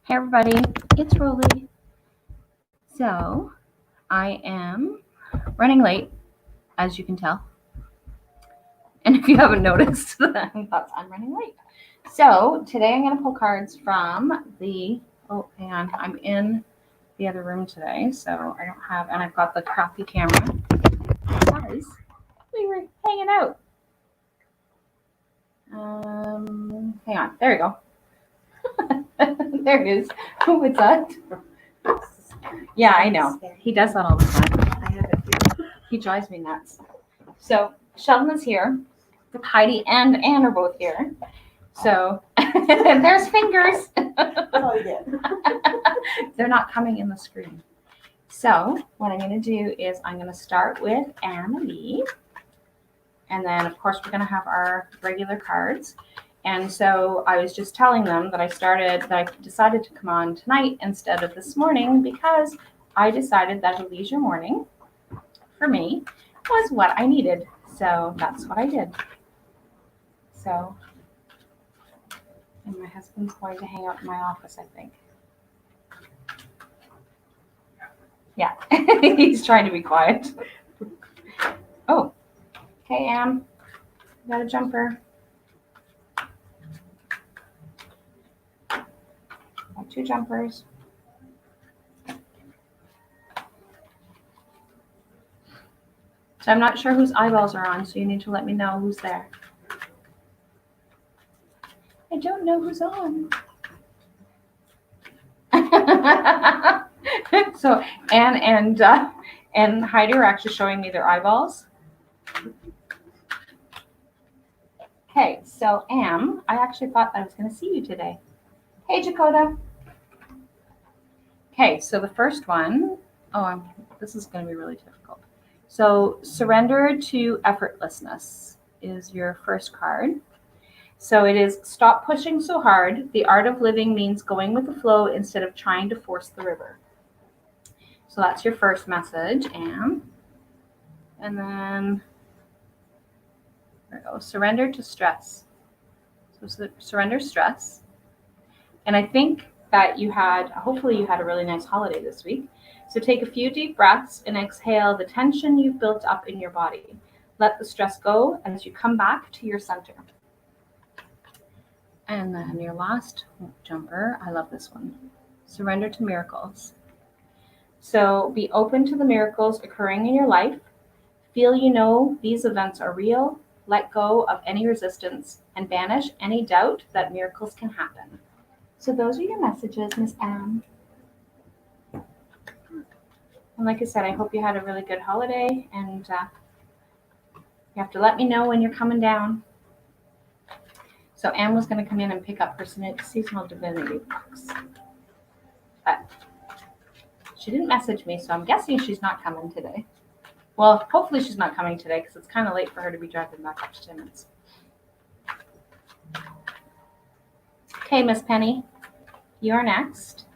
Hey everybody, it's Rolly. So, I am running late, as you can tell. And if you haven't noticed, that's I'm running late. So, today I'm going to pull cards from hang on, I'm in the other room today, so I don't have, and I've got the crappy camera because we were hanging out. Hang on, there we go. There it is. What's that? Yeah, I know. He does that all the time. I have it here. He drives me nuts. So Sheldon is here. Heidi and Anne are both here. So there's fingers. Oh, yeah. They're not coming in the screen. So what I'm going to do is I'm going to start with Anne-Marie. And then, of course, we're going to have our regular cards. And so I was just telling them that I decided to come on tonight instead of this morning because I decided that a leisure morning for me was what I needed. So that's what I did. So, and my husband's going to hang out in my office, I think. Yeah, he's trying to be quiet. Oh, okay, Am. Got a jumper. Got 2 jumpers. So I'm not sure whose eyeballs are on, so you need to let me know who's there. I don't know who's on. So Anne and Heidi are actually showing me their eyeballs. Okay, so Am, I actually thought I was going to see you today. Hey, Dakota. Okay, so the first one, this is going to be really difficult. So surrender to effortlessness is your first card. So it is stop pushing so hard. The art of living means going with the flow instead of trying to force the river. So that's your first message, Am. And then there we go. Surrender to stress. So surrender stress. And I think that hopefully you had a really nice holiday this week. So take a few deep breaths and exhale the tension you've built up in your body. Let the stress go as you come back to your center. And then your last jumper, I love this one. Surrender to miracles. So be open to the miracles occurring in your life. Feel you know these events are real. Let go of any resistance and banish any doubt that miracles can happen. So those are your messages, Miss Anne. And like I said, I hope you had a really good holiday, and you have to let me know when you're coming down. So Anne was going to come in and pick up her seasonal divinity box. But she didn't message me, so I'm guessing she's not coming today. Well, hopefully she's not coming today because it's kind of late for her to be driving back up to Timmins. Okay, Miss Penny, you're next.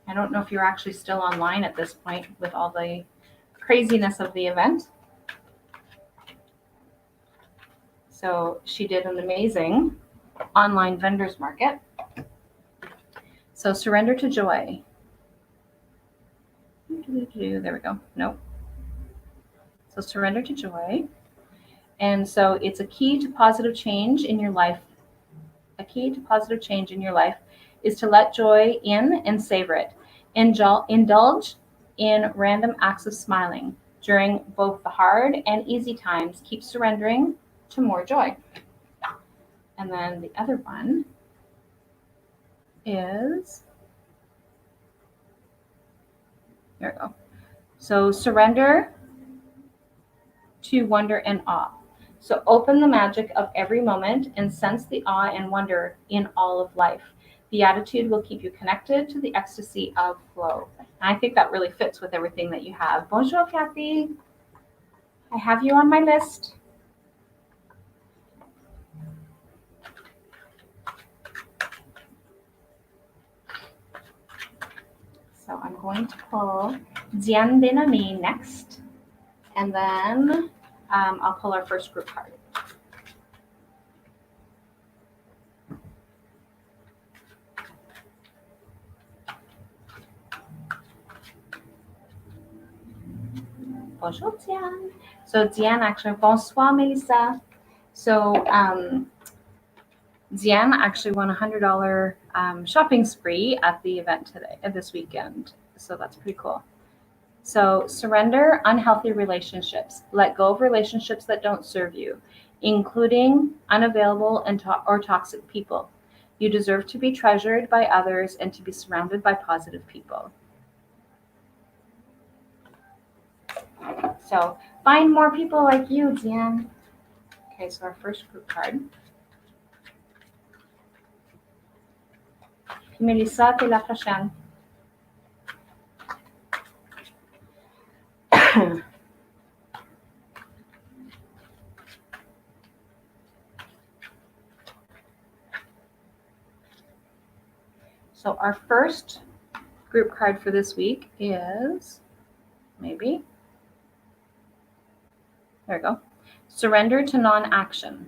I don't know if you're actually still online at this point with all the craziness of the event. So she did an amazing online vendors market. So surrender to joy. There we go. Nope. So surrender to joy. And so it's a key to positive change in your life. A key to positive change in your life is to let joy in and savor it. Indulge in random acts of smiling during both the hard and easy times. Keep surrendering to more joy. And then the other one is, there we go. So surrender to wonder and awe. So open the magic of every moment and sense the awe and wonder in all of life. The attitude will keep you connected to the ecstasy of flow. And I think that really fits with everything that you have. Bonjour, Kathy. I have you on my list. So I'm going to pull Diane Benami next. And then I'll pull our first group card. Bonjour, Diane. So Diane actually, bonsoir, Melissa. So Diane actually won a $100 shopping spree at the event today, this weekend. So that's pretty cool. So surrender unhealthy relationships. Let go of relationships that don't serve you, including unavailable and or toxic people. You deserve to be treasured by others and to be surrounded by positive people. So find more people like you, Diane. Okay, so our first group card. Melissa, t'es la prochaine. So our first group card for this week is, maybe, there we go, surrender to non-action.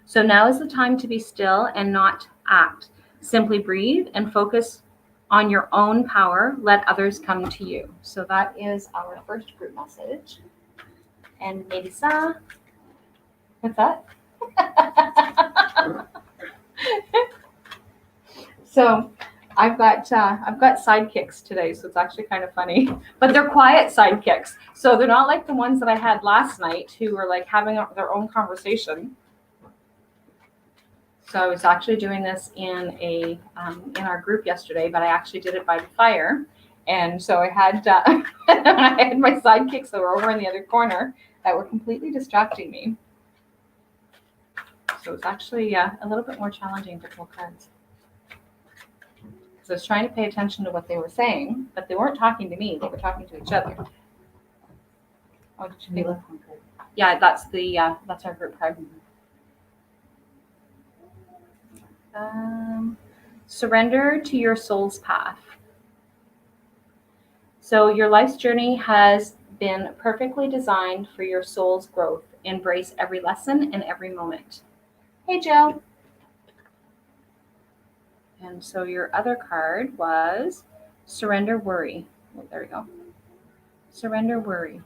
So now is the time to be still and not act. Simply breathe and focus on your own power. Let others come to you. So that is our first group message. And Melissa, what's that? So I've got sidekicks today, so it's actually kind of funny. But they're quiet sidekicks, so they're not like the ones that I had last night, who were like having their own conversation. So I was actually doing this in our group yesterday, but I actually did it by the fire, and so I had I had my sidekicks that were over in the other corner that were completely distracting me. So it's actually a little bit more challenging to pull cards. Because I was trying to pay attention to what they were saying, but they weren't talking to me; they were talking to each other. Oh, did you think? Yeah, that's our group card. Surrender to your soul's path. So your life's journey has been perfectly designed for your soul's growth. Embrace every lesson and every moment. Hey, Jill. And so your other card was surrender worry. Oh, there we go. Surrender worry.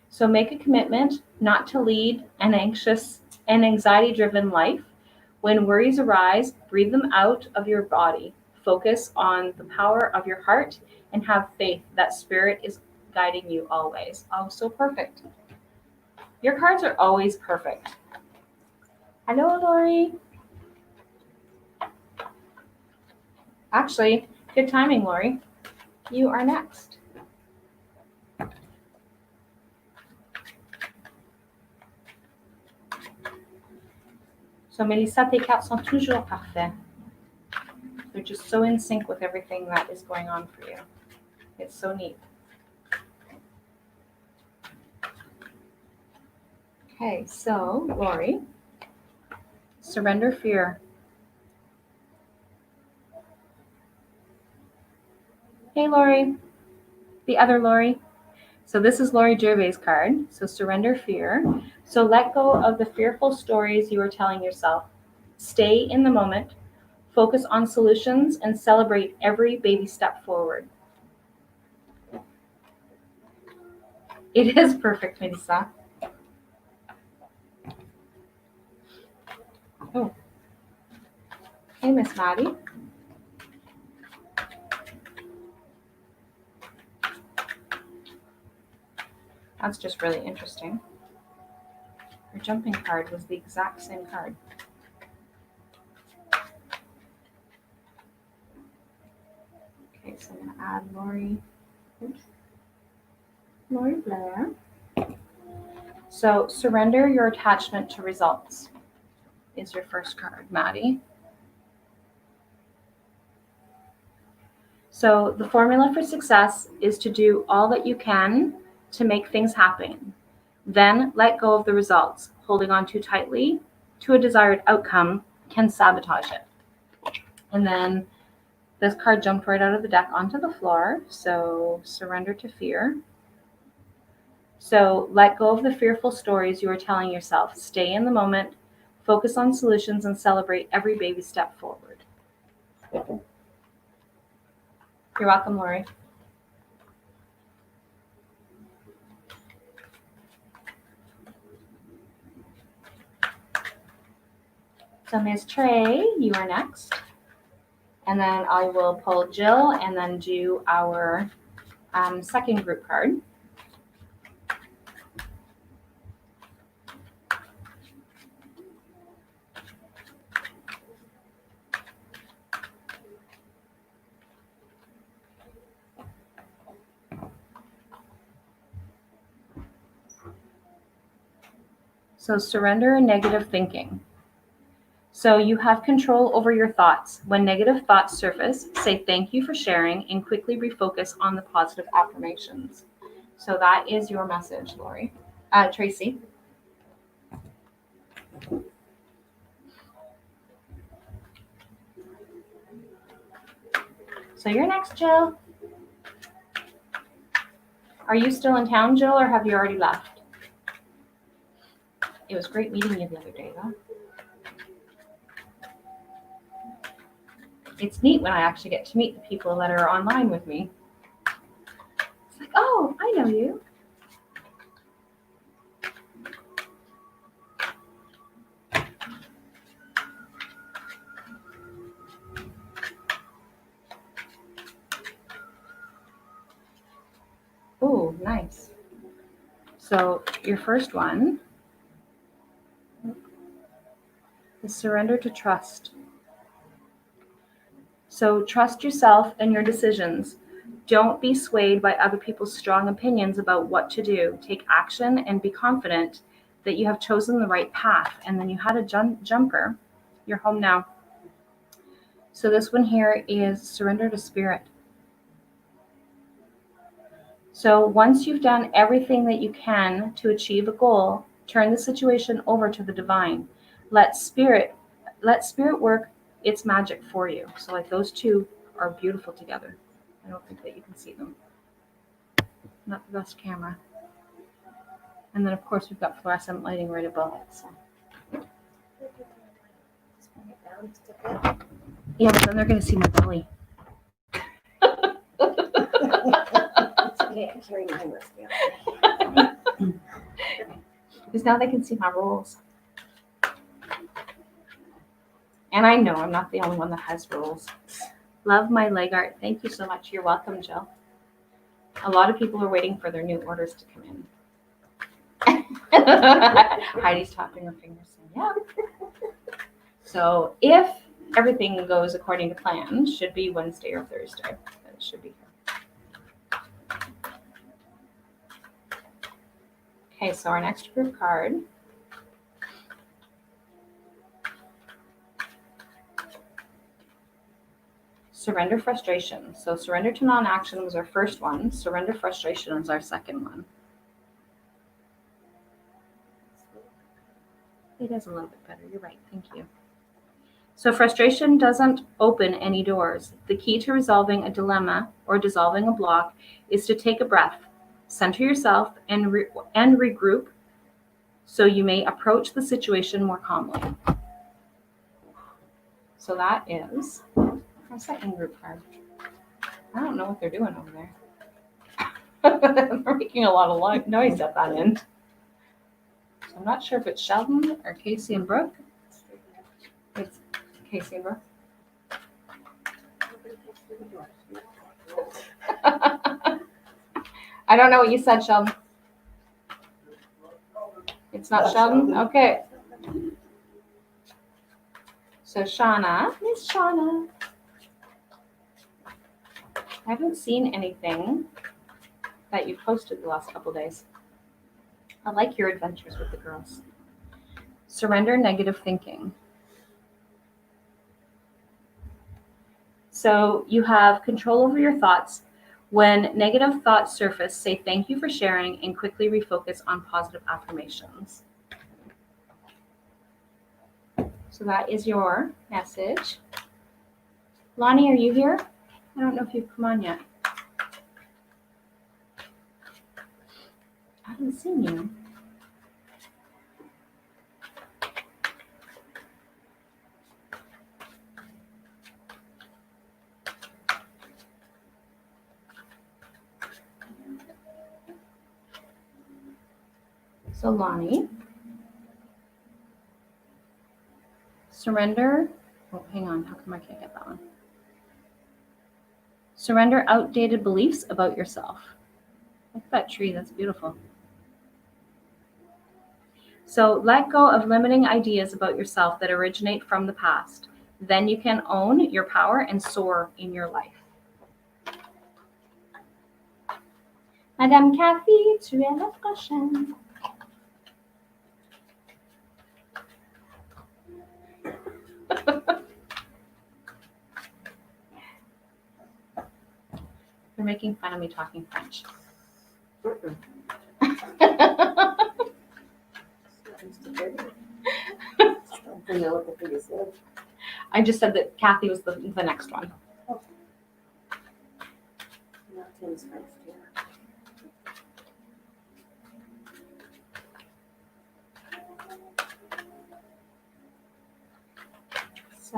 So make a commitment not to lead an anxious and anxiety-driven life. When worries arise, breathe them out of your body. Focus on the power of your heart and have faith that spirit is guiding you always. Oh, so perfect. Your cards are always perfect. Hello, Lori. Actually, good timing, Lori. You are next. So, Melissa, tes cartes sont toujours parfaits. They're just so in sync with everything that is going on for you. It's so neat. Okay, so, Lori, surrender fear. Hey, Lori, the other Lori. So this is Lori Gervais' card. So surrender fear. So let go of the fearful stories you are telling yourself. Stay in the moment. Focus on solutions and celebrate every baby step forward. It is perfect, Melissa. Oh. Hey, Miss Maddie. That's just really interesting. Her jumping card was the exact same card. Okay, so I'm going to add Lori. Oops. Lori Blair. So surrender your attachment to results is your first card, Maddie. So the formula for success is to do all that you can to make things happen. Then let go of the results. Holding on too tightly to a desired outcome can sabotage it. And then this card jumped right out of the deck onto the floor. So surrender to fear. So let go of the fearful stories you are telling yourself. Stay in the moment, focus on solutions, and celebrate every baby step forward. You're welcome, Lori. So Ms. Trey, you are next. And then I will pull Jill and then do our second group card. So surrender negative thinking. So you have control over your thoughts. When negative thoughts surface, say thank you for sharing and quickly refocus on the positive affirmations. So that is your message, Lori. Tracy. So you're next, Jill. Are you still in town, Jill, or have you already left? It was great meeting you the other day, though. It's neat when I actually get to meet the people that are online with me. It's like, oh, I know you. Oh, nice. So your first one is surrender to trust. So trust yourself and your decisions. Don't be swayed by other people's strong opinions about what to do. Take action and be confident that you have chosen the right path. And then you had a jumper. You're home now. So this one here is surrender to spirit. So once you've done everything that you can to achieve a goal, turn the situation over to the divine. Let spirit work its magic for you. So like those two are beautiful together. I don't think that you can see them. Not the best camera. And then of course we've got fluorescent lighting right above it. So. Yeah, but then they're gonna see my belly. Because now they can see my rolls. And I know I'm not the only one that has rolls. Love my leg art. Thank you so much. You're welcome, Jill. A lot of people are waiting for their new orders to come in. Heidi's tapping her fingers saying, yeah. So if everything goes according to plan, should be Wednesday or Thursday. It should be here. Okay, so our next group card. Surrender frustration. So surrender to non-action was our first one. Surrender frustration was our second one. It is a little bit better. You're right. Thank you. So frustration doesn't open any doors. The key to resolving a dilemma or dissolving a block is to take a breath, center yourself, and regroup so you may approach the situation more calmly. So that is our second group card. I don't know what they're doing over there. They're making a lot of noise at that end. So I'm not sure if it's Sheldon or Casey and Brooke. It's Casey and Brooke. I don't know what you said, Sheldon. It's not Sheldon? Okay. So Shauna, Miss Shauna. I haven't seen anything that you've posted the last couple days. I like your adventures with the girls. Surrender negative thinking. So you have control over your thoughts. When negative thoughts surface, say thank you for sharing and quickly refocus on positive affirmations. So that is your message. Lonnie, are you here? I don't know if you've come on yet. I haven't seen you. So Lonnie, Surrender. Oh, hang on. How come I can't get that one? Surrender outdated beliefs about yourself. Look at that tree. That's beautiful. So let go of limiting ideas about yourself that originate from the past. Then you can own your power and soar in your life. Madame Cathy, tu es la prochaine. You're making fun of me talking French. I just said that Kathy was the next one. Not Tim's French, too. So,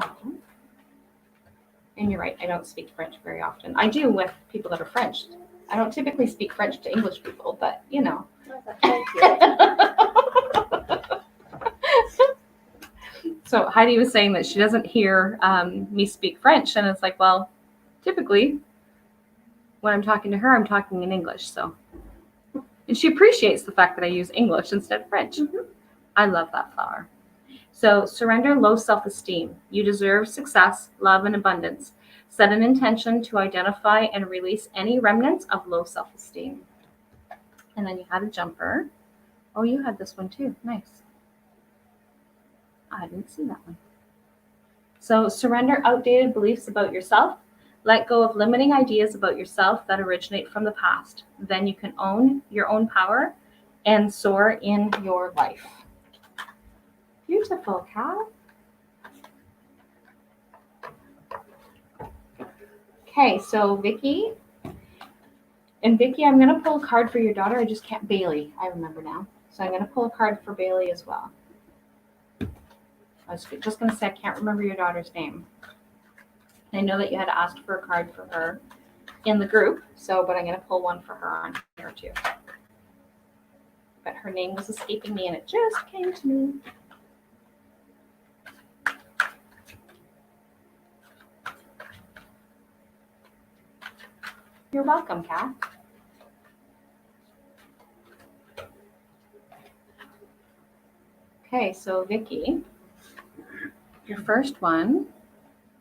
and you're right, I don't speak French very often. I do with people that are French. I don't typically speak French to English people, but you know. Thank you. So Heidi was saying that she doesn't hear me speak French, and it's like, well, typically when I'm talking to her, I'm talking in English. So, and she appreciates the fact that I use English instead of French. Mhm. I love that flower. So surrender low self-esteem. You deserve success, love, and abundance. Set an intention to identify and release any remnants of low self-esteem. And then you had a jumper. Oh, you had this one too. Nice. I didn't see that one. So surrender outdated beliefs about yourself. Let go of limiting ideas about yourself that originate from the past. Then you can own your own power and soar in your life. Beautiful, Kat. Okay, so Vicky. And Vicky, I'm going to pull a card for your daughter. I just can't. Bailey, I remember now. So I'm going to pull a card for Bailey as well. I was just going to say I can't remember your daughter's name. I know that you had asked for a card for her in the group, but I'm going to pull one for her on here too. But her name was escaping me and it just came to me. You're welcome, Kat. Okay, so Vicky, your first one,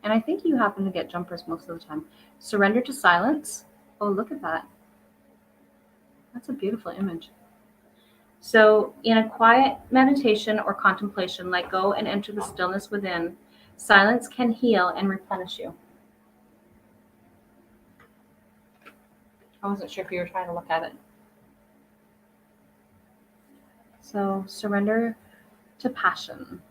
and I think you happen to get jumpers most of the time. Surrender to silence. Oh, look at that. That's a beautiful image. So in a quiet meditation or contemplation, let go and enter the stillness within. Silence can heal and replenish you. I wasn't sure if you were trying to look at it. So surrender to passion.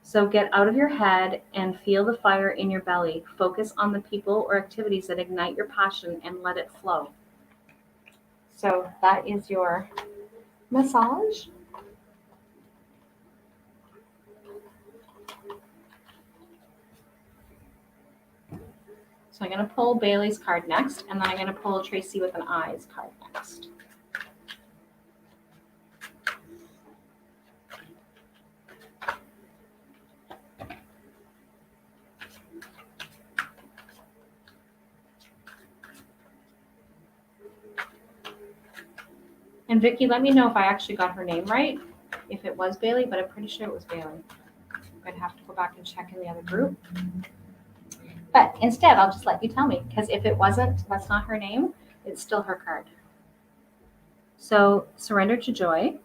So get out of your head and feel the fire in your belly. Focus on the people or activities that ignite your passion and let it flow. So that is your massage. So I'm going to pull Bailey's card next, and then I'm going to pull Tracy with an eyes card next. And Vicky, let me know if I actually got her name right, if it was Bailey, but I'm pretty sure it was Bailey. I'm going to have to go back and check in the other group. But instead, I'll just let you tell me, because if it wasn't, that's not her name, it's still her card. So surrender to joy.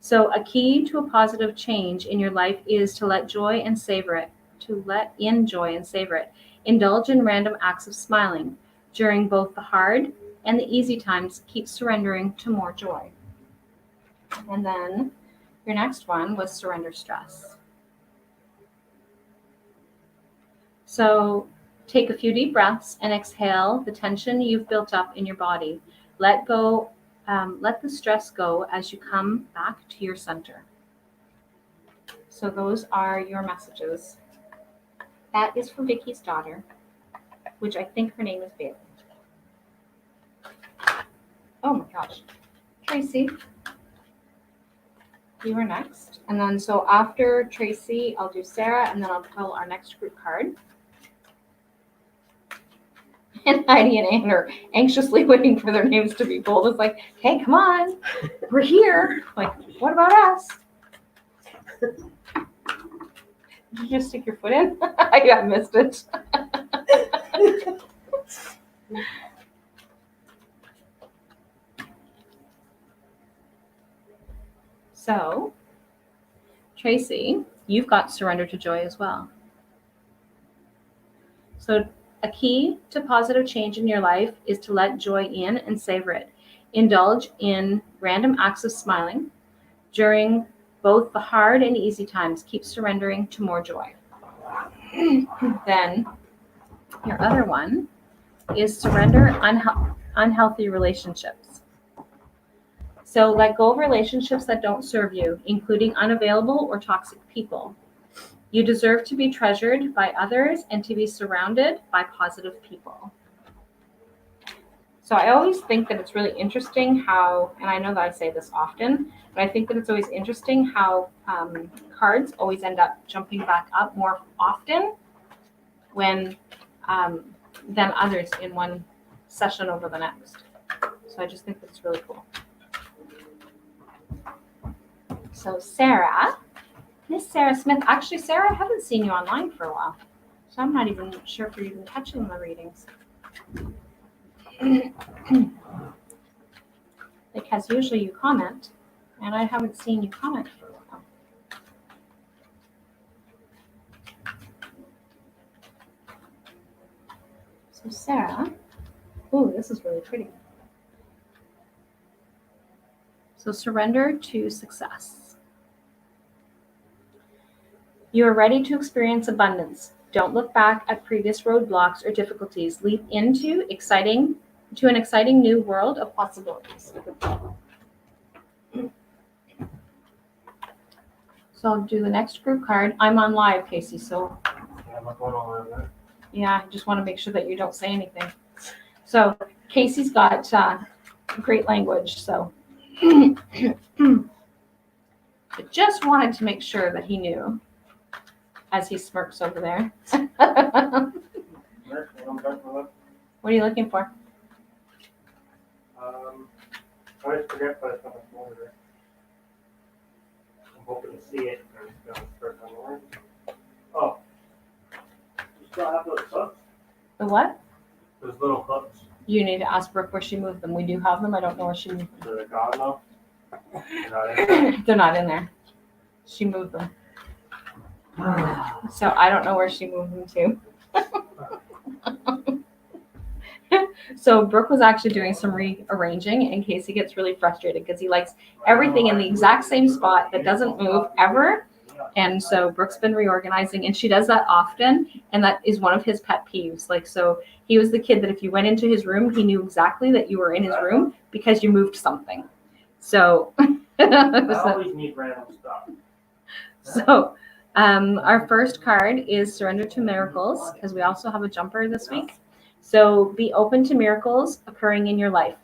So a key to a positive change in your life is to let joy and savor it, to let in joy and savor it. Indulge in random acts of smiling. During both the hard and the easy times, keep surrendering to more joy. And then your next one was surrender stress. So take a few deep breaths and exhale the tension you've built up in your body. Let go. Let the stress go as you come back to your center. So those are your messages. That is for Vicky's daughter, which I think her name is Bailey. Oh my gosh. Tracy. you were next. And then so after Tracy, I'll do Sarah, and then I'll pull our next group card. And Heidi and Anne are anxiously waiting for their names to be pulled. It's like, hey, come on, we're here. Like, what about us? Did you just stick your foot in? I missed it. So, Tracy, you've got surrender to joy as well. So, a key to positive change in your life is to let joy in and savor it. Indulge in random acts of smiling during both the hard and easy times. Keep surrendering to more joy. Then, your other one is surrender unhealthy relationships. So let go of relationships that don't serve you, including unavailable or toxic people. You deserve to be treasured by others and to be surrounded by positive people. So I always think that it's really interesting how, and I know that I say this often, but I think that it's always interesting how cards always end up jumping back up more often when than others in one session over the next. So I just think that's really cool. So Sarah, Miss Sarah Smith. Actually, Sarah, I haven't seen you online for a while, so I'm not even sure if you're even catching the readings. Because usually you comment, and I haven't seen you comment for a while. So Sarah, ooh, this is really pretty. So surrender to success. You are ready to experience abundance. Don't look back at previous roadblocks or difficulties. Leap into an exciting new world of possibilities. So I'll do the next group card. I'm on live, Casey, so yeah, I just want to make sure that you don't say anything. So Casey's got great language, so I just wanted to make sure that he knew as he smirks over there. What are you looking for? I always forget what it's on the folder. I'm hoping to see it. I'm just going to start on the line. Oh. You still have those hooks? The what? Those little hooks. You need to ask Brooke where she moved them. We do have them. I don't know where she moved them. They're gone now? They're not in there? They're not in there. She moved them. So I don't know where she moved them to. So Brooke was actually doing some rearranging in case he gets really frustrated because he likes everything in the exact same spot that doesn't move ever. And so Brooke's been reorganizing, and she does that often, and that is one of his pet peeves. Like, so he was the kid that if you went into his room, he knew exactly that you were in his room because you moved something. So I always need random stuff. So our first card is Surrender to Miracles, because we also have a jumper this week. So be open to miracles occurring in your life.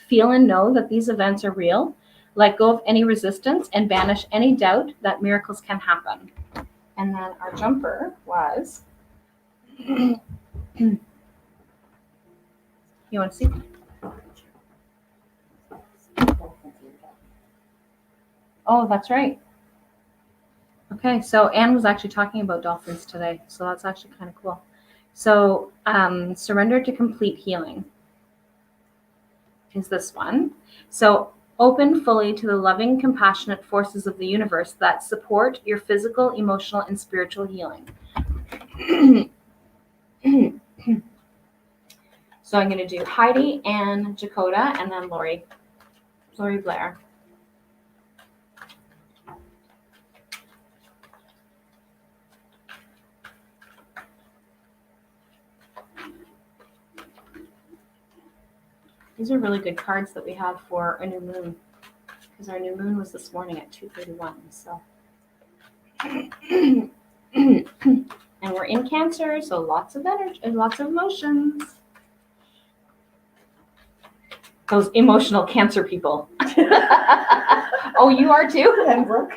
Feel and know that these events are real. Let go of any resistance and banish any doubt that miracles can happen. And then our jumper was, you want to see? Oh, that's right. Okay, so Anne was actually talking about dolphins today, so that's actually kind of cool. So surrender to complete healing is this one. So open fully to the loving, compassionate forces of the universe that support your physical, emotional, and spiritual healing. So I'm going to do Heidi and Jakota, and then Lori Blair. These are really good cards that we have for a new moon, because our new moon was this morning at 2:31. So, and we're in Cancer, so lots of energy and lots of emotions. Those emotional Cancer people. Oh, you are too? And Brooke.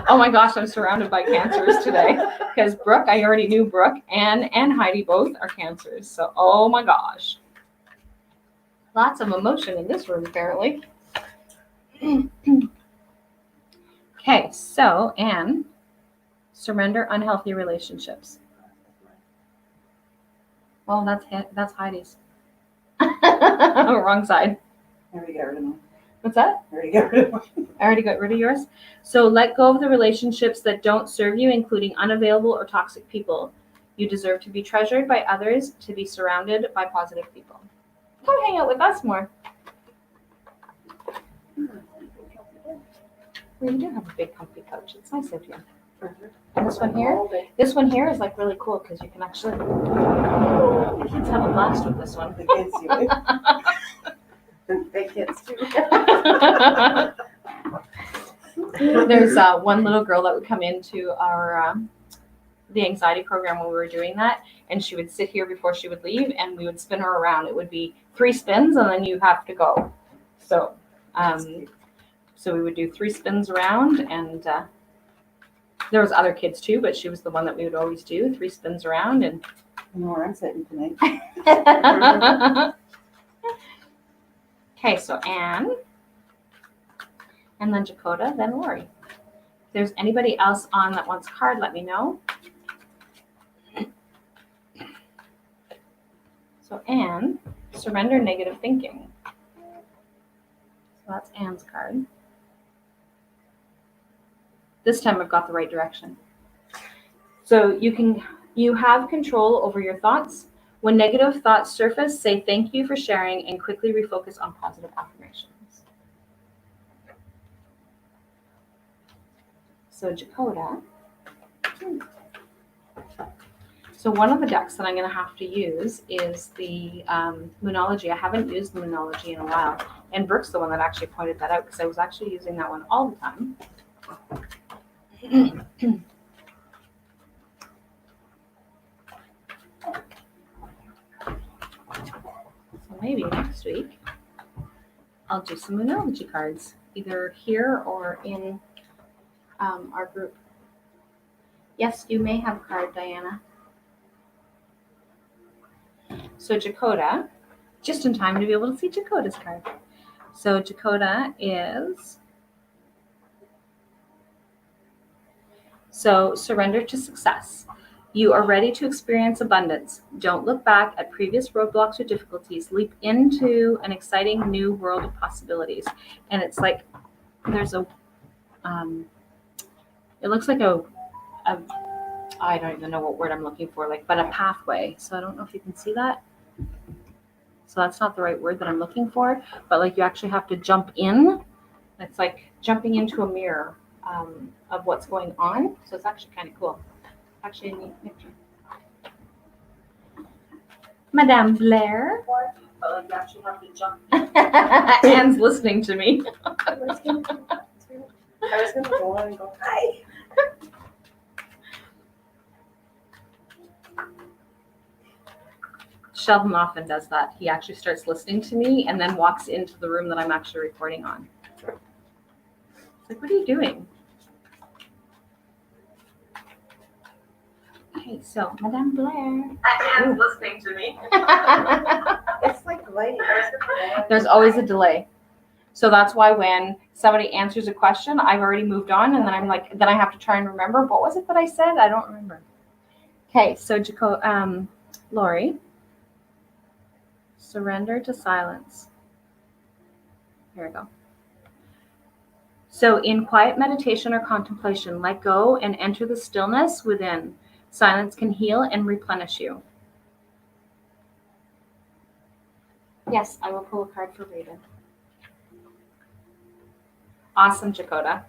Oh my gosh, I'm surrounded by cancers today. Because Brooke, I already knew Brooke and Heidi both are cancers. So, oh my gosh. Lots of emotion in this room, apparently. Okay, so Anne, surrender unhealthy relationships. Well, that's Heidi's. Wrong side. I already got rid of mine. What's that? I already got rid of mine. I already got rid of yours. So let go of the relationships that don't serve you, including unavailable or toxic people. You deserve to be treasured by others, to be surrounded by positive people. Come hang out with us more. Well, you do have a big comfy couch. It's nice of you. And this one here? This one here is like really cool because you can actually. The kids have a blast with this one. The kids do it. Big kids too. There's one little girl that would come into our the anxiety program when we were doing that, and she would sit here before she would leave, and we would spin her around. It would be 3 spins, and then you have to go. So, so we would do 3 spins around, and there was other kids too, but she was the one that we would always do 3 spins around, and. I know where I'm sitting tonight. Okay, so Anne, and then Dakota, then Lori. If there's anybody else on that wants a card, let me know. So Anne, surrender negative thinking. So that's Anne's card. This time I've got the right direction. So you have control over your thoughts. When negative thoughts surface, say thank you for sharing and quickly refocus on positive affirmations. So Dakota. So one of the decks that I'm going to have to use is the Moonology. I haven't used the Moonology in a while. And Brooke's the one that actually pointed that out because I was actually using that one all the time. So maybe next week I'll do some Moonology cards, either here or in our group. Yes, you may have a card, Diana. So Dakota, just in time to be able to see Dakota's card. So Dakota is, so surrender to success. You are ready to experience abundance. Don't look back at previous roadblocks or difficulties. Leap into an exciting new world of possibilities. And it's like, there's a, it looks like a I don't even know what word I'm looking for, like, but a pathway. So I don't know if you can see that. So that's not the right word that I'm looking for, but like you actually have to jump in. It's like jumping into a mirror of what's going on. So it's actually kind of cool. Actually a neat picture. Madame Blair. But like you actually have to jump. Anne's listening to me. I was gonna go on and go, hi. Sheldon often does that. He actually starts listening to me and then walks into the room that I'm actually recording on. It's like, what are you doing? Okay, so Madame Blair. Anne's listening to me. It's like lighting. There's always a delay. So that's why when somebody answers a question, I've already moved on, and then I'm like, then I have to try and remember, what was it that I said? I don't remember. Okay, so Lori. Surrender to silence. Here we go. So in quiet meditation or contemplation, let go and enter the stillness within. Silence can heal and replenish you. Yes, I will pull a card for Raven. Awesome, Dakota.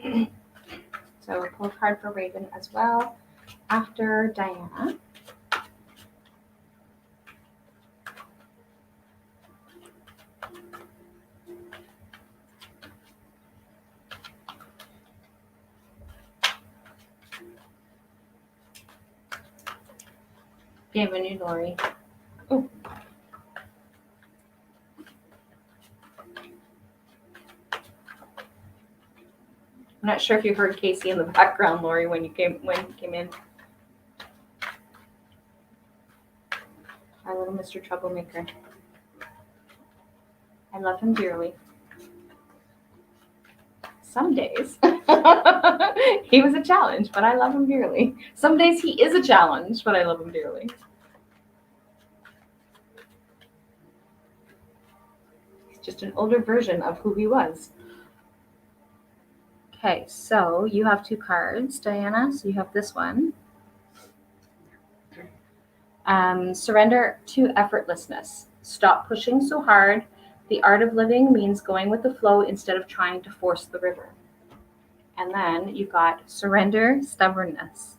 So we'll pull a card for Raven as well after Diana. Bienvenue, Lori. Oh. I'm not sure if you heard Casey in the background, Lori, when you came in. Our little Mr. Troublemaker. I love him dearly. Some days he was a challenge, but I love him dearly. Some days he is a challenge, but I love him dearly. He's just an older version of who he was. Okay, so you have 2 cards, Diana. So you have this one. Surrender to effortlessness. Stop pushing so hard. The art of living means going with the flow instead of trying to force the river. And then you got surrender stubbornness.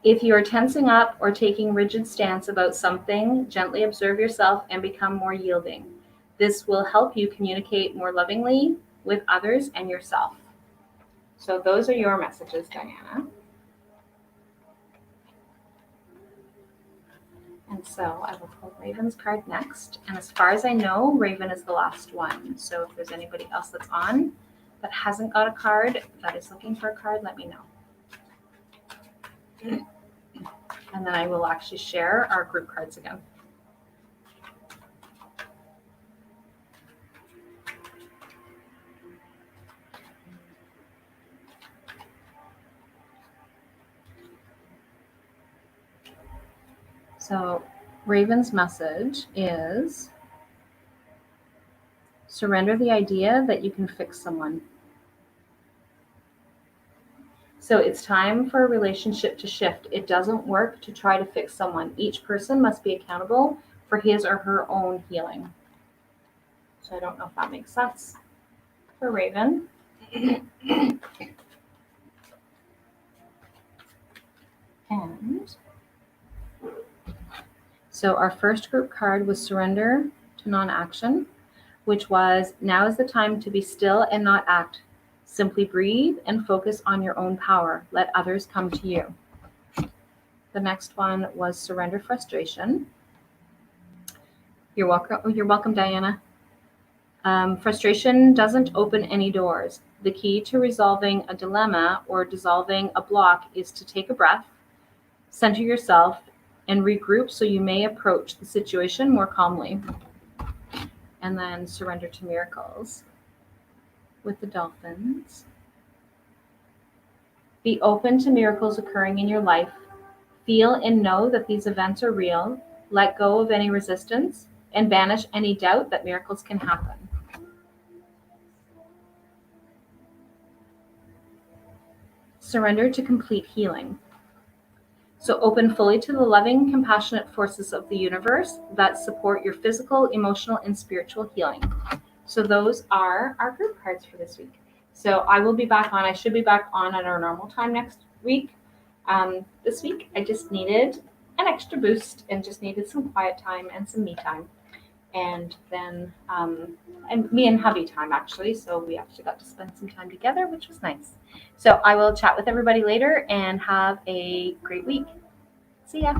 If you are tensing up or taking rigid stance about something, gently observe yourself and become more yielding. This will help you communicate more lovingly with others and yourself. So those are your messages, Diana. And so I will pull Raven's card next. And as far as I know, Raven is the last one. So if there's anybody else that's on that hasn't got a card, that is looking for a card, let me know. And then I will actually share our group cards again. So Raven's message is surrender the idea that you can fix someone. So it's time for a relationship to shift. It doesn't work to try to fix someone. Each person must be accountable for his or her own healing. So I don't know if that makes sense for Raven. And so our first group card was surrender to non-action, which was now is the time to be still and not act. Simply breathe and focus on your own power. Let others come to you. The next one was surrender frustration. You're welcome, Diana. Frustration doesn't open any doors. The key to resolving a dilemma or dissolving a block is to take a breath, center yourself, and regroup so you may approach the situation more calmly. And then surrender to miracles with the dolphins. Be open to miracles occurring in your life. Feel and know that these events are real. Let go of any resistance and banish any doubt that miracles can happen. Surrender to complete healing. So open fully to the loving, compassionate forces of the universe that support your physical, emotional, and spiritual healing. So those are our group cards for this week. So I will be back on. I should be back on at our normal time next week. This week, I just needed an extra boost and just needed some quiet time and some me time. And then and me and hubby time, actually. So we actually got to spend some time together, which was nice. So I will chat with everybody later and have a great week. See ya.